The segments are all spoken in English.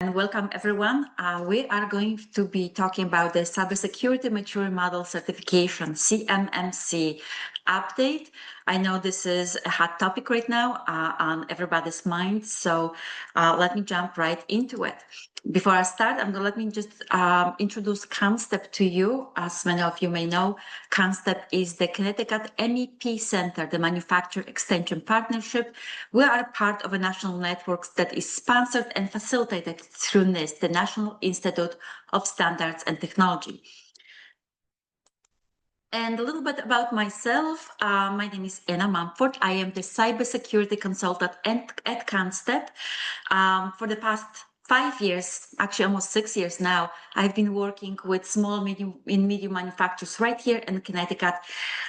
And welcome everyone. We are going to be talking about the Cybersecurity Maturity Model Certification, CMMC update. I know this is a hot topic right now on everybody's mind, so let me jump right into it. Before I start, let me just introduce CONNSTEP to you. As many of you may know, CONNSTEP is the Connecticut MEP Center, the Manufacturer Extension Partnership. We are part of a national network that is sponsored and facilitated through NIST, the National Institute of Standards and Technology. And a little bit about myself. My name is Anna Mumford. I am the cybersecurity consultant at CONNSTEP. For the past 5 years, actually almost 6 years now, I've been working with small, medium manufacturers right here in Connecticut,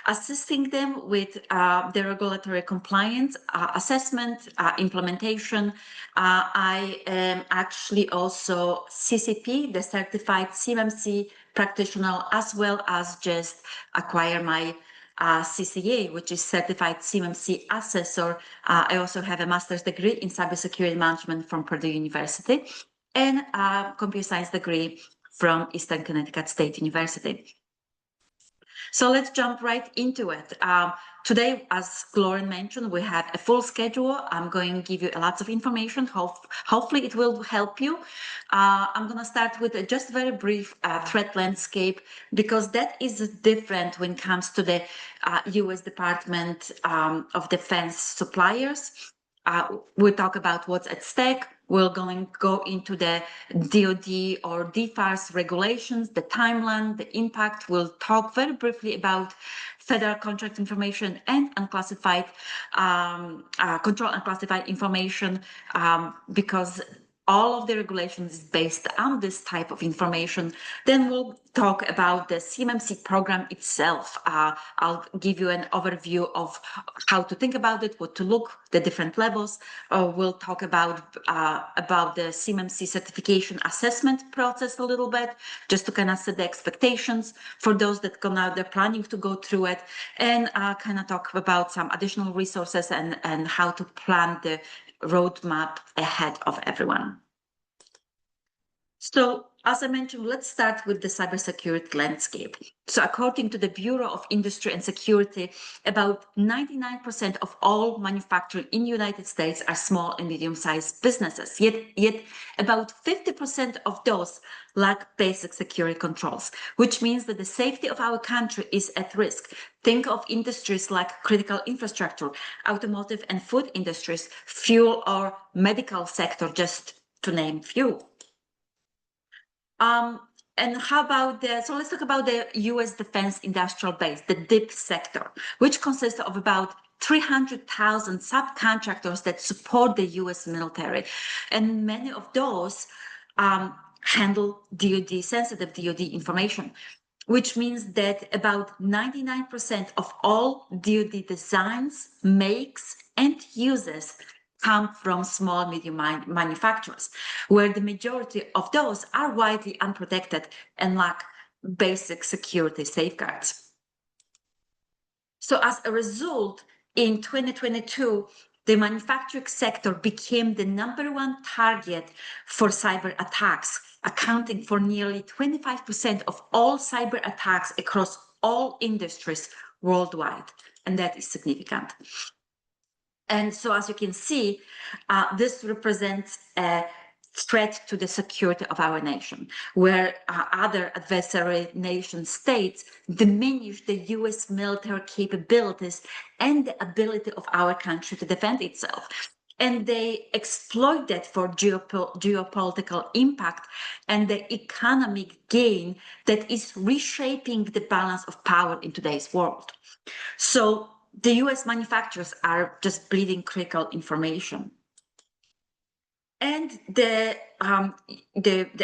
assisting them with the regulatory compliance, assessment, implementation. I am actually also CCP, the certified CMMC practitioner, as well as just acquire my CCA, which is Certified CMMC Assessor. I also have a master's degree in cybersecurity management from Purdue University and a computer science degree from Eastern Connecticut State University. So let's jump right into it. Today, as Gloria mentioned, we have a full schedule. I'm going to give you lots of information. Hopefully it will help you. I'm going to start with just a very brief threat landscape, because that is different when it comes to the U.S. Department of Defense suppliers. We'll talk about what's at stake. We're going to go into the DoD or DFARS regulations, the timeline, the impact. We'll talk very briefly about federal contract information and unclassified, control unclassified information, because all of the regulations is based on this type of information. Then we'll talk about the CMMC program itself. I'll give you an overview of how to think about it, what to look, the different levels. We'll talk about the CMMC certification assessment process a little bit, just to kind of set the expectations for those that come out, they're planning to go through it, and kind of talk about some additional resources and how to plan the roadmap ahead of everyone. So, as I mentioned, let's start with the cybersecurity landscape. So according to the Bureau of Industry and Security, about 99% of all manufacturing in the United States are small and medium-sized businesses, yet about 50% of those lack basic security controls, which means that the safety of our country is at risk. Think of industries like critical infrastructure, automotive and food industries, fuel or medical sector, just to name few. And how about so let's talk about the U.S. defense industrial base, the DIP sector, which consists of about 300,000 subcontractors that support the U.S. military. And many of those handle sensitive DoD information, which means that about 99% of all DoD designs, makes, and uses come from small, medium manufacturers, where the majority of those are widely unprotected and lack basic security safeguards. So as a result, in 2022, the manufacturing sector became the #1 target for cyber attacks, accounting for nearly 25% of all cyber attacks across all industries worldwide, and that is significant. And so, as you can see, this represents a threat to the security of our nation, where other adversary nation states diminish the U.S. military capabilities and the ability of our country to defend itself. And they exploit that for geopolitical impact and the economic gain that is reshaping the balance of power in today's world. So the U.S. manufacturers are just bleeding critical information. And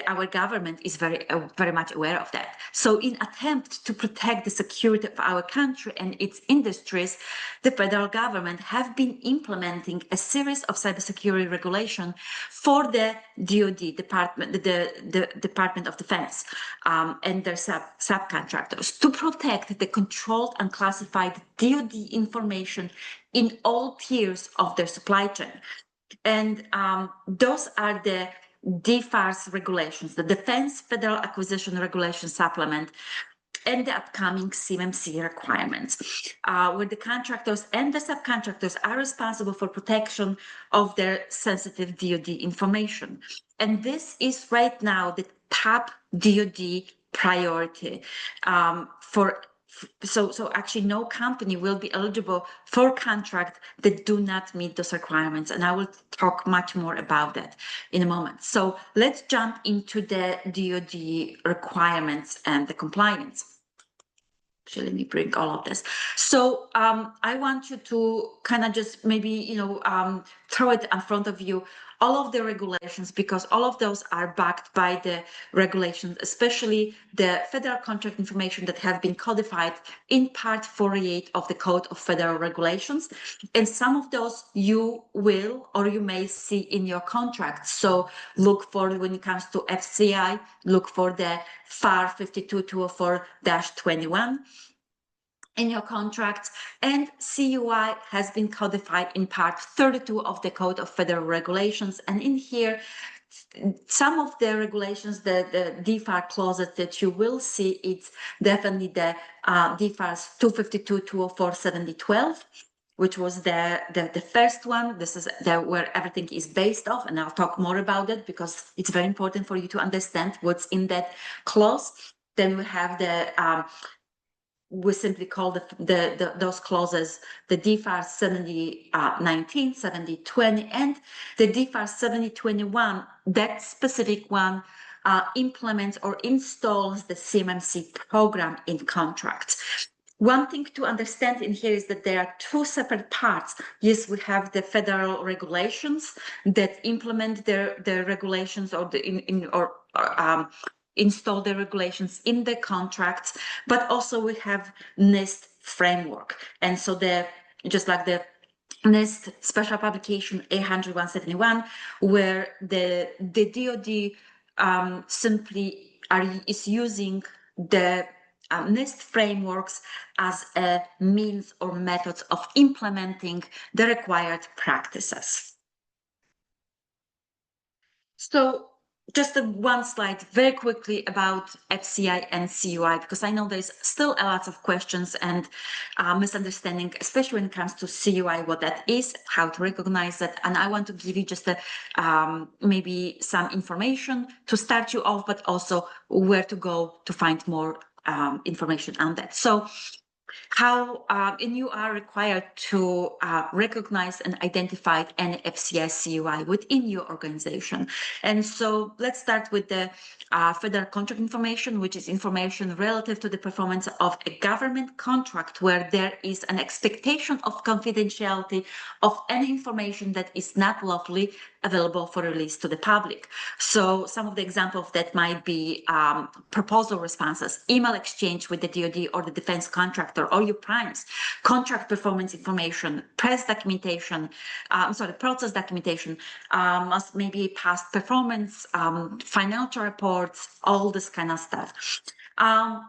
our government is very much aware of that. So in attempt to protect the security of our country and its industries, the federal government have been implementing a series of cybersecurity regulation for the DoD department, the Department of Defense, and their subcontractors to protect the controlled and classified DoD information in all tiers of their supply chain. And those are the DFARS regulations, the Defense Federal Acquisition Regulation Supplement, and the upcoming CMMC requirements, where the contractors and the subcontractors are responsible for protection of their sensitive DoD information. And this is right now the top DoD priority so actually no company will be eligible for contract that do not meet those requirements. And I will talk much more about that in a moment. So let's jump into the DoD requirements and the compliance. Actually, let me bring all of this. So I want you to kind of just maybe, throw it in front of you, all of the regulations, because all of those are backed by the regulations, especially the federal contract information that have been codified in Part 48 of the Code of Federal Regulations. And some of those you will or you may see in your contracts. So look for, when it comes to FCI, look for the FAR 52204-21 in your contracts, and CUI has been codified in Part 32 of the Code of Federal Regulations. And in here, some of the regulations, the DFAR clauses that you will see, it's definitely the DFARS 252-204-7012, which was the first one. This is where everything is based off, and I'll talk more about it because it's very important for you to understand what's in that clause. Then we have the we simply call those clauses the DFARS 7019, 7020, and the DFARS 7021. That specific one implements or installs the CMMC program in contracts. One thing to understand in here is that there are two separate parts. Yes, we have the federal regulations that implement the regulations or install the regulations in the contracts, but also we have NIST framework. And so just like the NIST special publication 800-171, where the DoD simply is using the NIST frameworks as a means or methods of implementing the required practices. So just one slide very quickly about FCI and CUI, because I know there's still a lot of questions and misunderstanding, especially when it comes to CUI, what that is, how to recognize it. And I want to give you just maybe some information to start you off, but also where to go to find more information on that. So how and you are required to recognize and identify any FCI CUI within your organization. And so let's start with the federal contract information, which is information relative to the performance of a government contract where there is an expectation of confidentiality of any information that is not lawfully available for release to the public. So some of the examples of that might be proposal responses, email exchange with the DoD or the defense contractor or your primes, contract performance information, process documentation, maybe past performance, financial reports, all this kind of stuff.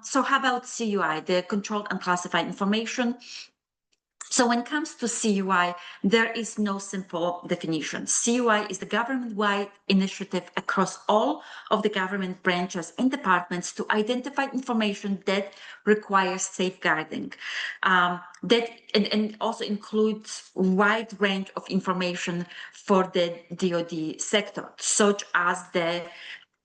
So how about CUI, the controlled and classified information? So when it comes to CUI, there is no simple definition. CUI is the government-wide initiative across all of the government branches and departments to identify information that requires safeguarding. And also includes a wide range of information for the DoD sector, such as the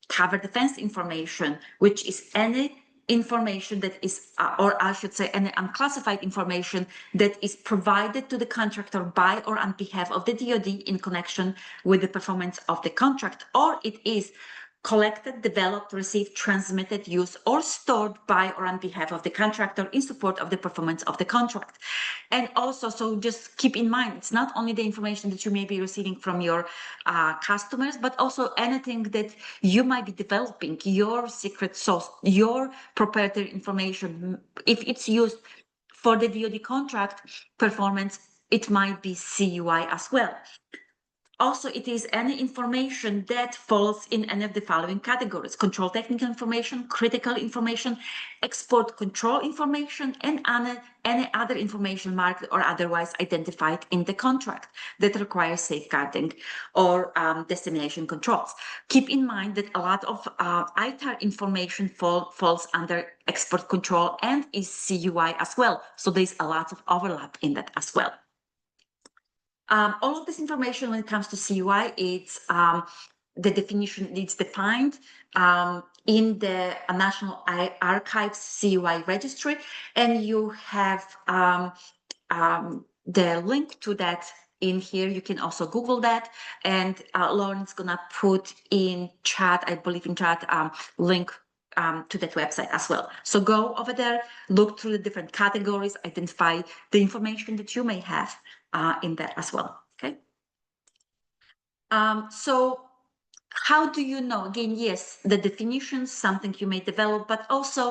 cover defense information, which is any information that is, or I should say, any unclassified information that is provided to the contractor by or on behalf of the DoD in connection with the performance of the contract, or it is collected, developed, received, transmitted, used, or stored by or on behalf of the contractor in support of the performance of the contract. And also, so just keep in mind, it's not only the information that you may be receiving from your customers, but also anything that you might be developing, your secret sauce, your proprietary information. If it's used for the DoD contract performance, it might be CUI as well. Also, it is any information that falls in any of the following categories: control technical information, critical information, export control information, and any other information marked or otherwise identified in the contract that requires safeguarding or dissemination controls. Keep in mind that a lot of ITAR information falls under export control and is CUI as well. So there's a lot of overlap in that as well. All of this information when it comes to CUI, it's the definition, it's defined in the National Archives CUI registry, and you have the link to that in here. You can also Google that, and Lauren's gonna put in chat, I believe in chat, link to that website as well. So go over there, look through the different categories, identify the information that you may have in that as well. Okay. So how do you know? Again, yes, the definitions, something you may develop, but also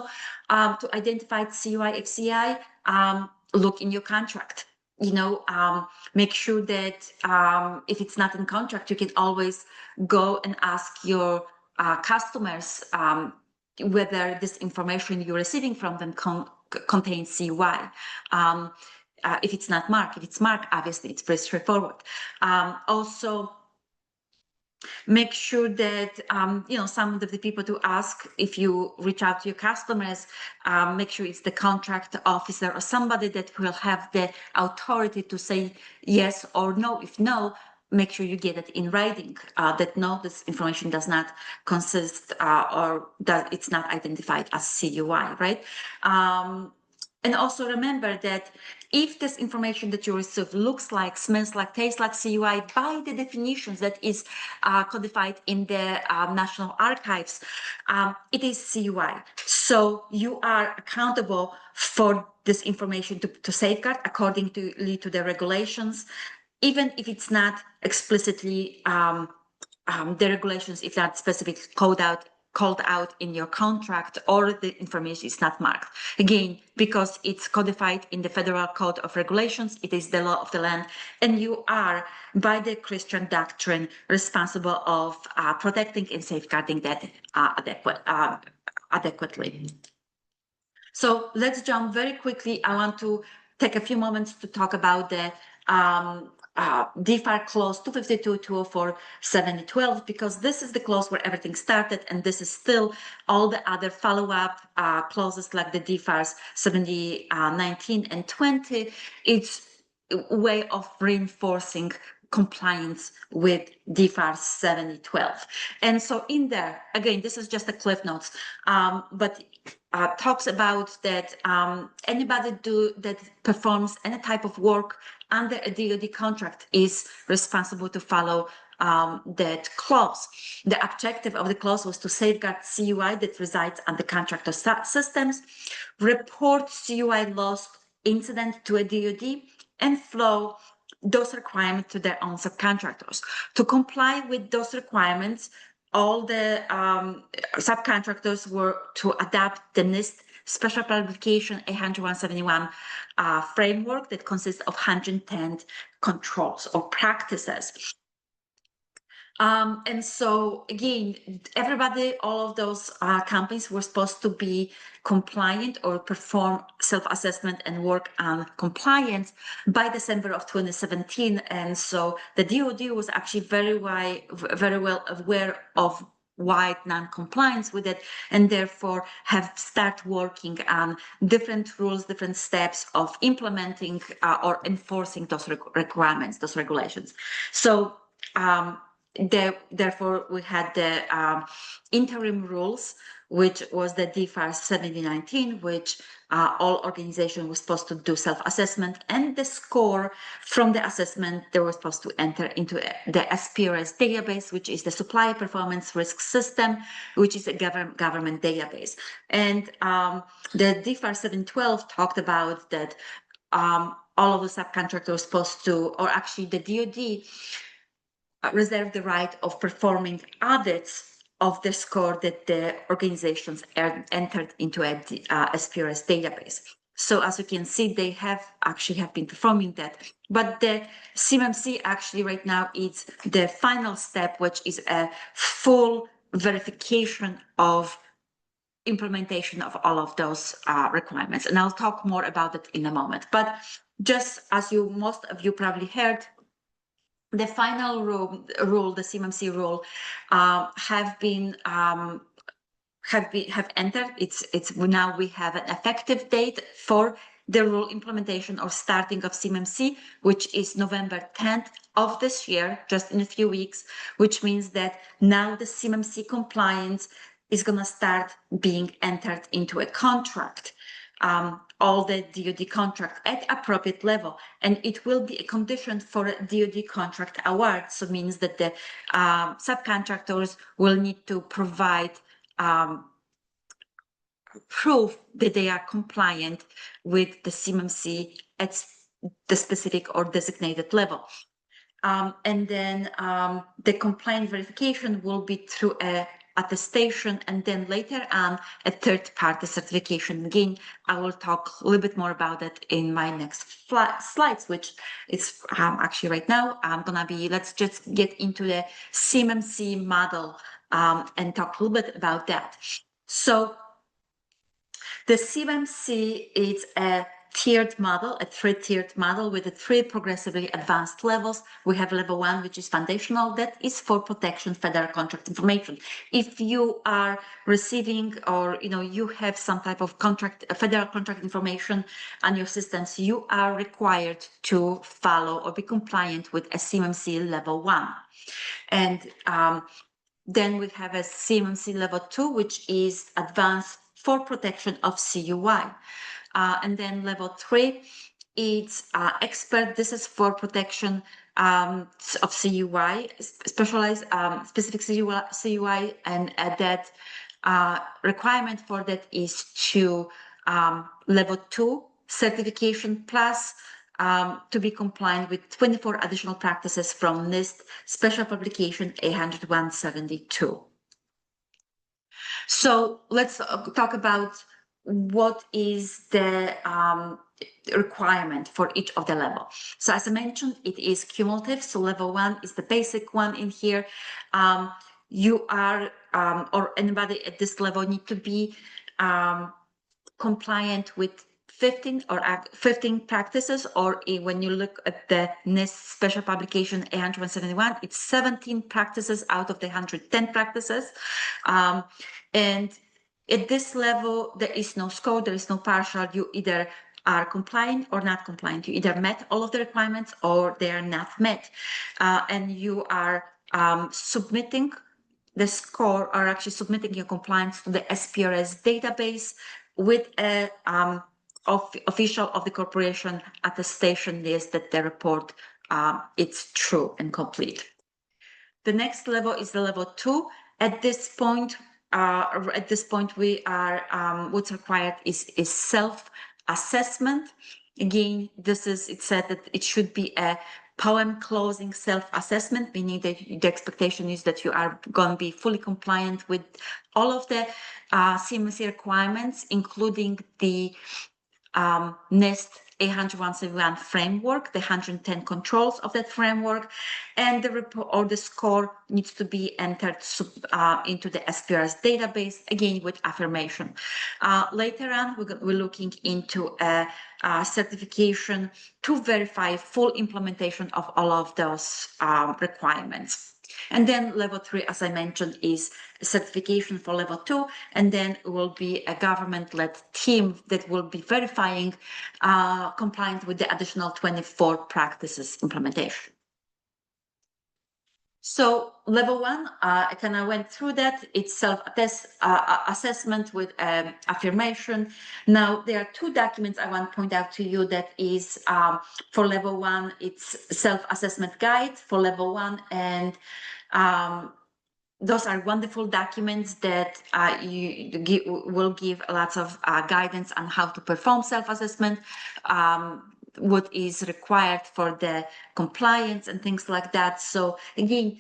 to identify CUI, FCI, look in your contract. You know, make sure that if it's not in contract, you can always go and ask your customers whether this information you're receiving from them contains CUI. If it's not marked, if it's marked, obviously it's very straightforward. Also, make sure that you know, some of the people to ask, if you reach out to your customers, make sure it's the contract officer or somebody that will have the authority to say yes or no. If no, make sure you get it in writing, that no, this information does not consist or that it's not identified as CUI, right? And also remember that if this information that you receive looks like, smells like, tastes like CUI by the definitions that is codified in the National Archives, it is CUI. So you are accountable for this information to safeguard according to the regulations, even if it's not explicitly the regulations, if not specifically called out in your contract, or the information is not marked. Again, because it's codified in the Federal Code of Regulations, it is the law of the land, and you are, by the Christian doctrine, responsible of protecting and safeguarding that adequately. So let's jump very quickly. I want to take a few moments to talk about the DFAR clause 252, 204, 7012, because this is the clause where everything started, and this is still all the other follow-up clauses like the DFARs 70, 19, and 20. It's a way of reinforcing compliance with DFAR 7012. And so in there, again, this is just a cliff notes, but talks about that anybody that performs any type of work under a DoD contract is responsible to follow that clause. The objective of the clause was to safeguard CUI that resides on the contractor systems, report CUI lost incident to a DoD, and flow those requirements to their own subcontractors. To comply with those requirements, all the subcontractors were to adopt the NIST Special Publication 80171 framework that consists of 110 controls or practices. And so again, everybody, all of those companies were supposed to be compliant or perform self-assessment and work on compliance by December of 2017. And so the DoD was actually very well aware of wide non-compliance with it, and therefore have started working on different rules, different steps of implementing or enforcing those requirements, those regulations. So therefore, we had the interim rules, which was the DFAR 7019, which all organizations were supposed to do self-assessment, and the score from the assessment, they were supposed to enter into the SPRS database, which is the Supplier Performance Risk System, which is a government database. And the DFAR 712 talked about that all of the subcontractors were supposed to, or actually the DoD, reserve the right of performing audits of the score that the organizations entered into a SPRS database. So as you can see, they have been performing that. But the CMMC actually right now is the final step, which is a full verification of implementation of all of those requirements. And I'll talk more about it in a moment. But just as most of you probably heard, the final rule, the CMMC rule, have entered. It's now we have an effective date for the rule implementation or starting of CMMC, which is November 10th of this year, just in a few weeks, which means that now the CMMC compliance is going to start being entered into a contract. All the DoD contract at appropriate level, and it will be a condition for a DoD contract award. So it means that the subcontractors will need to provide proof that they are compliant with the CMMC at the specific or designated level. And then the compliance verification will be through a attestation, and then later on a third-party certification. Again, I will talk a little bit more about that in my next slides, which is actually right now. Let's just get into the CMMC model and talk a little bit about that. So the CMMC is a tiered model, a three-tiered model with the three progressively advanced levels. We have level 1, which is foundational. That is for protection federal contract information. If you are receiving or you have some type of federal contract information on your systems, you are required to follow or be compliant with a CMMC level 1. And then we have a CMMC level 2, which is advanced for protection of CUI. And then level 3, it's expert. This is for protection of CUI, specialized specific CUI, and that requirement for that is to level 2 certification plus to be compliant with 24 additional practices from NIST Special Publication 80172. So let's talk about what is the requirement for each of the level. So as I mentioned, it is cumulative. So level 1 is the basic one in here. You are or anybody at this level need to be compliant with 15 practices, or when you look at the NIST Special Publication 871, it's 17 practices out of the 110 practices. And at this level, there is no score, there is no partial. You either are compliant or not compliant. You either met all of the requirements or they are not met. And you are submitting the score, or actually submitting your compliance to the SPRS database with a official of the corporation attestation list that the report it's true and complete. The next level is the level 2. At this point, we are what's required is self-assessment. Again, it said that it should be a poem closing self-assessment, meaning that the expectation is that you are going to be fully compliant with all of the CMMC requirements, including the NIST 80171 framework, the 110 controls of that framework, and the report or the score needs to be entered into the SPRS database, again with affirmation. Later on, we're looking into a certification to verify full implementation of all of those requirements. And then level 3, as I mentioned, is certification for level 2, and then it will be a government-led team that will be verifying compliance with the additional 24 practices implementation. So level 1, I kind of went through that. It's self-assessment with affirmation. Now, there are 2 documents I want to point out to you that is for level 1, it's self-assessment guide for level 1, and those are wonderful documents that will give lots of guidance on how to perform self-assessment, what is required for the compliance and things like that. So again,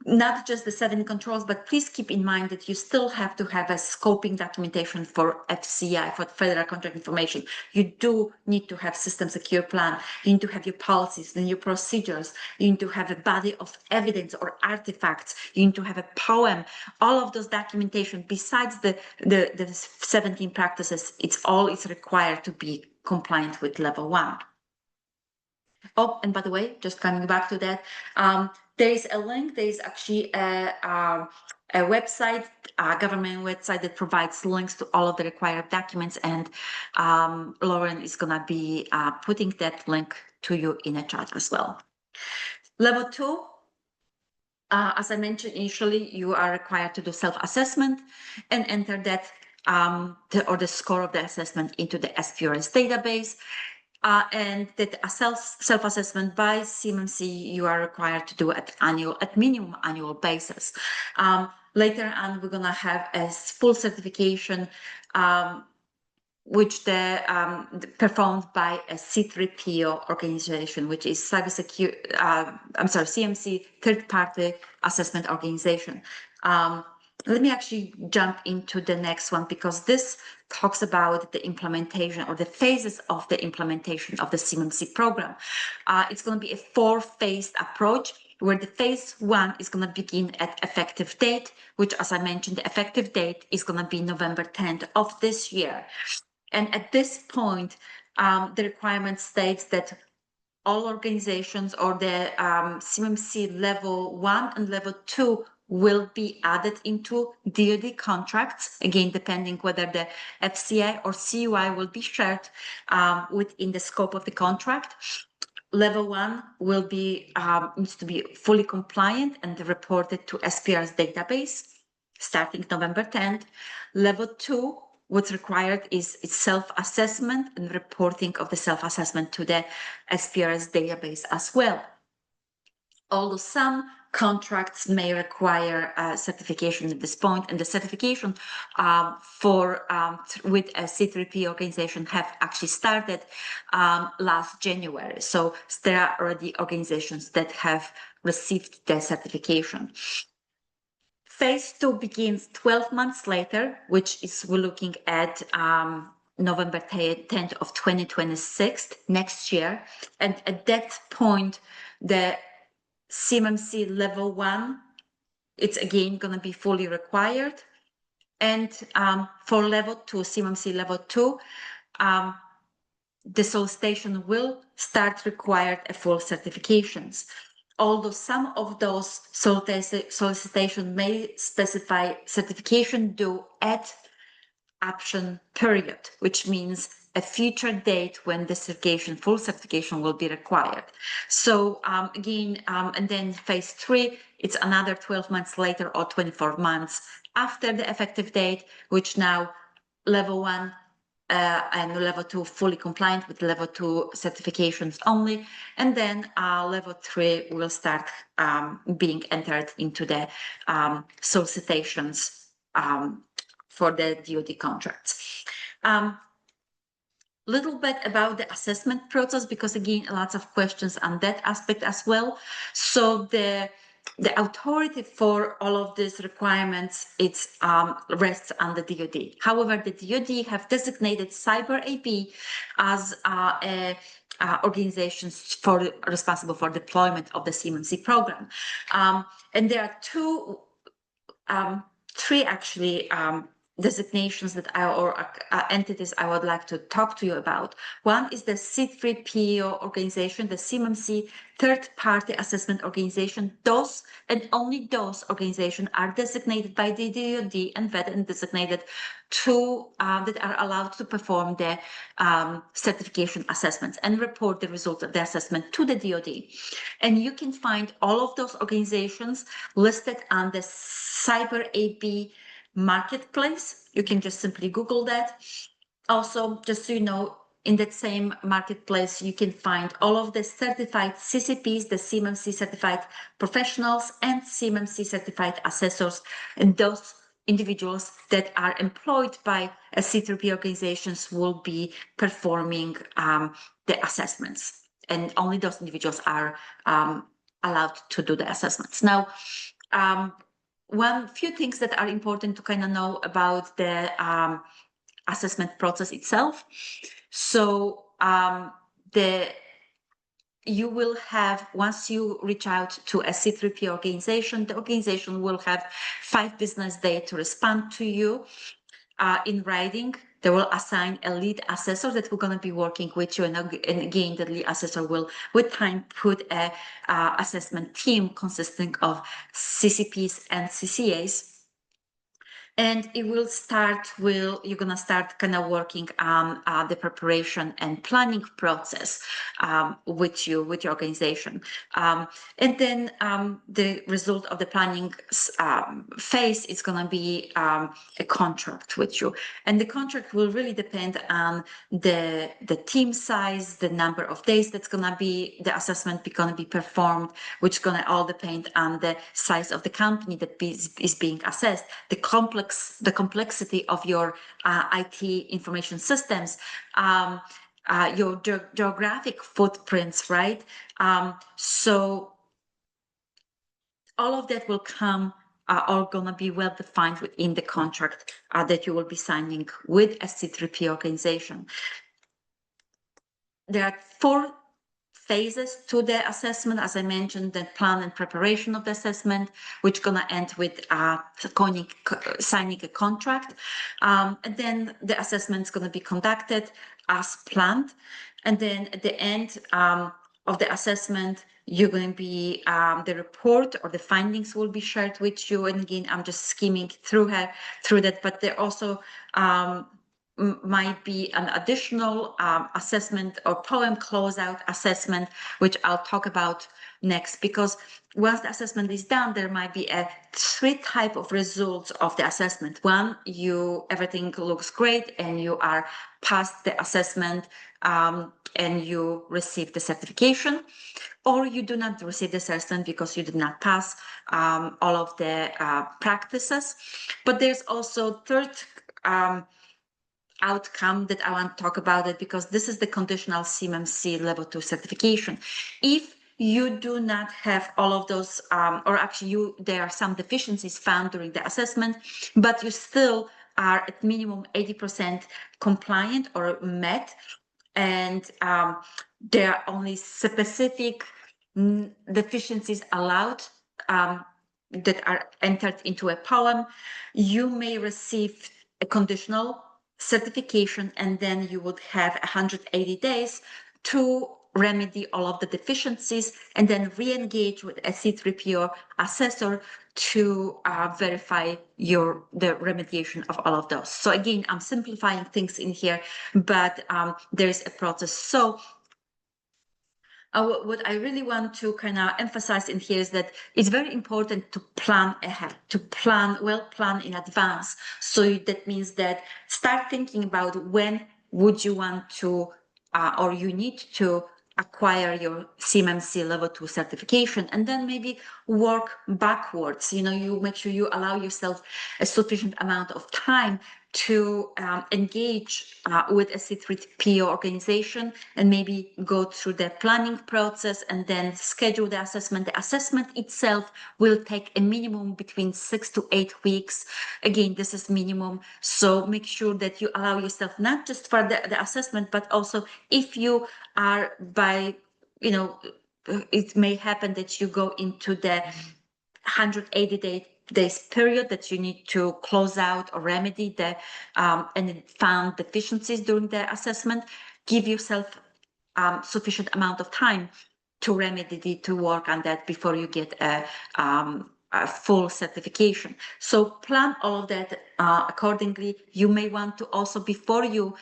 not just the 7 controls, but please keep in mind that you still have to have a scoping documentation for FCI, for Federal Contract Information. You do need to have system secure plan. You need to have your policies and your procedures. You need to have a body of evidence or artifacts. You need to have a poem. All of those documentation, besides the 17 practices, all is required to be compliant with level 1. Oh, and by the way, just coming back to that, there is a link. There is actually a website, a government website that provides links to all of the required documents, and Lauren is gonna be putting that link to you in a chat as well. Level 2, as I mentioned initially, you are required to do self-assessment and enter that the score of the assessment into the SPRS database. And that a self-assessment by CMMC you are required to do at minimum annual basis. Later on, we're gonna have a full certification, which performed by a C3PO organization, which is CMC third-party assessment organization. Let me actually jump into the next one, because this talks about the implementation or the phases of the implementation of the CMMC program. It's going to be a 4-phased approach, where the phase 1 is going to begin at effective date, which, as I mentioned, the effective date is going to be November 10th of this year. And at this point, the requirement states that all organizations or the CMMC level 1 and level 2 will be added into DoD contracts, again, depending whether the FCI or CUI will be shared within the scope of the contract. Level 1 will be needs to be fully compliant and reported to SPRS database starting November 10th. Level 2, what's required is self-assessment and reporting of the self-assessment to the SPRS database as well. Although some contracts may require certification at this point, and the certification with a C3P organization have actually started last January. So there are already organizations that have received their certification. Phase 2 begins 12 months later, which is we're looking at November 10th of 2026, next year. And at that point, the CMMC level 1, it's again going to be fully required. And for level 2, CMMC level 2, the solicitation will start required full certifications. Although some of those solicitations may specify certification due at option period, which means a future date when the full certification will be required. So again, and then phase 3, it's another 12 months later or 24 months after the effective date, which now level 1 and level 2 fully compliant with level 2 certifications only. And then level 3 will start being entered into the solicitations for the DoD contracts. Little bit about the assessment process, because again, lots of questions on that aspect as well. So the authority for all of these requirements, rests on the DoD. However, the DoD have designated CyberAB as organizations responsible for deployment of the CMMC program. And there are three actually designations that entities I would like to talk to you about. One is the C3PO organization, the CMMC third-party assessment organization. Those and only those organizations are designated by the DoD and vetted and designated that are allowed to perform the certification assessments and report the results of the assessment to the DoD. And you can find all of those organizations listed on the CyberAB marketplace. You can just simply Google that. Also, just so you know, in that same marketplace, you can find all of the certified CCPs, the CMMC certified professionals, and CMMC certified assessors, and those individuals that are employed by a C3P organizations will be performing the assessments, and only those individuals are allowed to do the assessments. Now, one few things that are important to kind of know about the assessment process itself. So you will have, once you reach out to a C3P organization, the organization will have 5 business days to respond to you in writing. They will assign a lead assessor that we're going to be working with you. And again, the lead assessor will, with time, put a assessment team consisting of CCPs and CCAs. And it will start with, you're going to start kind of working on the preparation and planning process with your organization. And then the result of the planning phase is going to be a contract with you. And the contract will really depend on the team size, the number of days that's going to be, the assessment going to be performed, which is going to all depend on the size of the company that is being assessed, the complexity of your IT information systems, your geographic footprints, right? So all of that will come, are going to be well defined within the contract that you will be signing with a C3P organization. There are 4 phases to the assessment. As I mentioned, the plan and preparation of the assessment, which is going to end with signing a contract. And then the assessment is going to be conducted as planned. And then at the end of the assessment, you're going to be, the report or the findings will be shared with you. And again, I'm just skimming through that, but there also might be an additional assessment or poem closeout assessment, which I'll talk about next, because once the assessment is done, there might be 3 types of results of the assessment. One, everything looks great and you are past the assessment and you receive the certification, or you do not receive the assessment because you did not pass all of the practices. But there's also 3rd outcome that I want to talk about it, because this is the conditional CMMC level 2 certification. If you do not have all of those, or actually there are some deficiencies found during the assessment, but you still are at minimum 80% compliant or met, and there are only specific deficiencies allowed that are entered into a poem, you may receive a conditional certification, and then you would have 180 days to remedy all of the deficiencies and then re-engage with a C3PO assessor to verify the remediation of all of those. So again, I'm simplifying things in here, but there's a process. So what I really want to kind of emphasize in here is that it's very important to plan ahead, to plan in advance. So that means that start thinking about when would you want to, or you need to acquire your CMMC level 2 certification, and then maybe work backwards. You make sure you allow yourself a sufficient amount of time to engage with a C3PO organization and maybe go through the planning process and then schedule the assessment. The assessment itself will take a minimum between 6 to 8 weeks. Again, this is minimum. So make sure that you allow yourself not just for the assessment, but also if you are it may happen that you go into the 180 days period that you need to close out or remedy the and found deficiencies during the assessment. Give yourself sufficient amount of time to remedy, to work on that before you get a full certification. So plan all of that accordingly. You may want to also, before you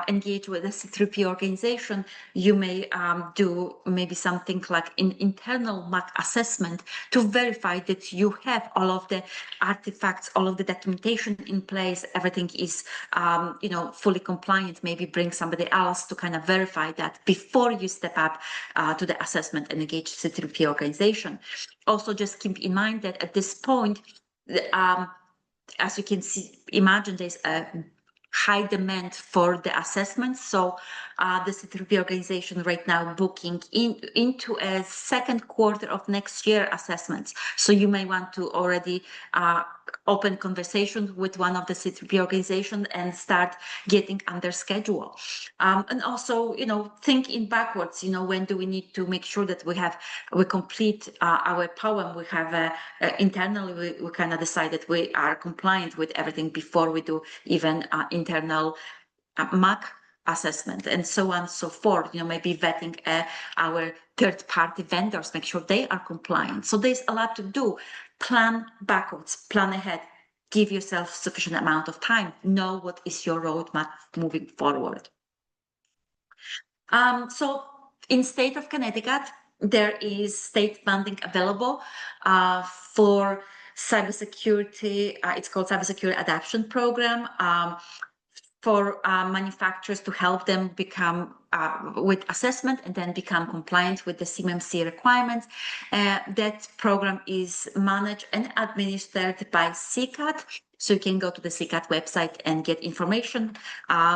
engage with a C3P organization, you may do maybe something like an internal mock assessment to verify that you have all of the artifacts, all of the documentation in place, everything is fully compliant. Maybe bring somebody else to kind of verify that before you step up to the assessment and engage C3P organization. Also, just keep in mind that at this point, as you can see, imagine there's a high demand for the assessments. So the CTRP organization right now booking into a second quarter of next year assessments. So you may want to already open conversations with one of the CTRP organizations and start getting under schedule. And also, thinking backwards, when do we need to make sure that we complete our poem? We have internally, we kind of decide that we are compliant with everything before we do even internal MAC assessment and so on and so forth. Maybe vetting our third-party vendors, make sure they are compliant. So there's a lot to do. Plan backwards, plan ahead, give yourself sufficient amount of time, know what is your roadmap moving forward. So in state of Connecticut, there is state funding available for cybersecurity. It's called Cybersecurity Adoption Program. For manufacturers to help them become with assessment and then become compliant with the CMMC requirements. That program is managed and administered by CCAT. So you can go to the CCAT website and get information.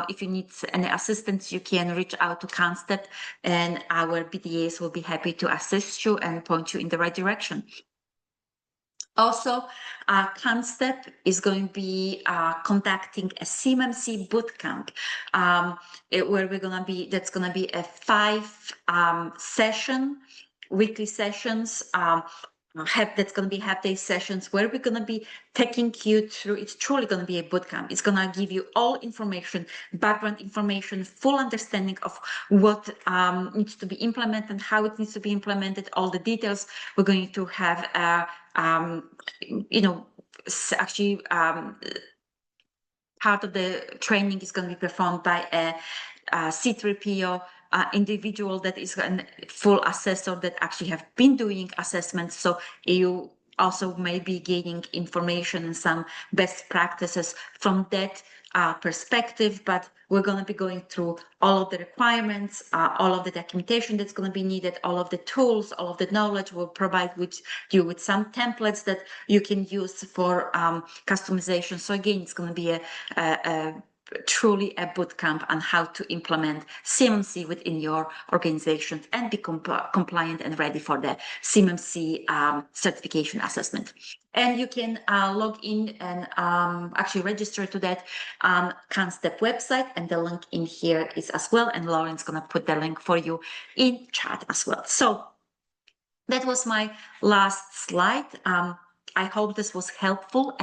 If you need any assistance, you can reach out to CONNSTEP, and our BDAs will be happy to assist you and point you in the right direction. Also, CONNSTEP is going to be conducting a CMMC bootcamp where that's going to be a 5 weekly sessions. That's going to be half-day sessions where we're going to be taking you through. It's truly going to be a bootcamp. It's going to give you all information, background information, full understanding of what needs to be implemented, how it needs to be implemented, all the details. We're going to have, actually, part of the training is going to be performed by a C3PO individual that is a full assessor that actually have been doing assessments. So you also may be gaining information and some best practices from that perspective, but we're going to be going through all of the requirements, all of the documentation that's going to be needed, all of the tools, all of the knowledge. We'll provide you with some templates that you can use for customization. So again, it's going to be truly a bootcamp on how to implement CMMC within your organization and be compliant and ready for the CMMC certification assessment. And you can log in and actually register to that CONNSTEP website, and the link in here is as well, and Lauren's going to put the link for you in chat as well. So that was my last slide. I hope this was helpful.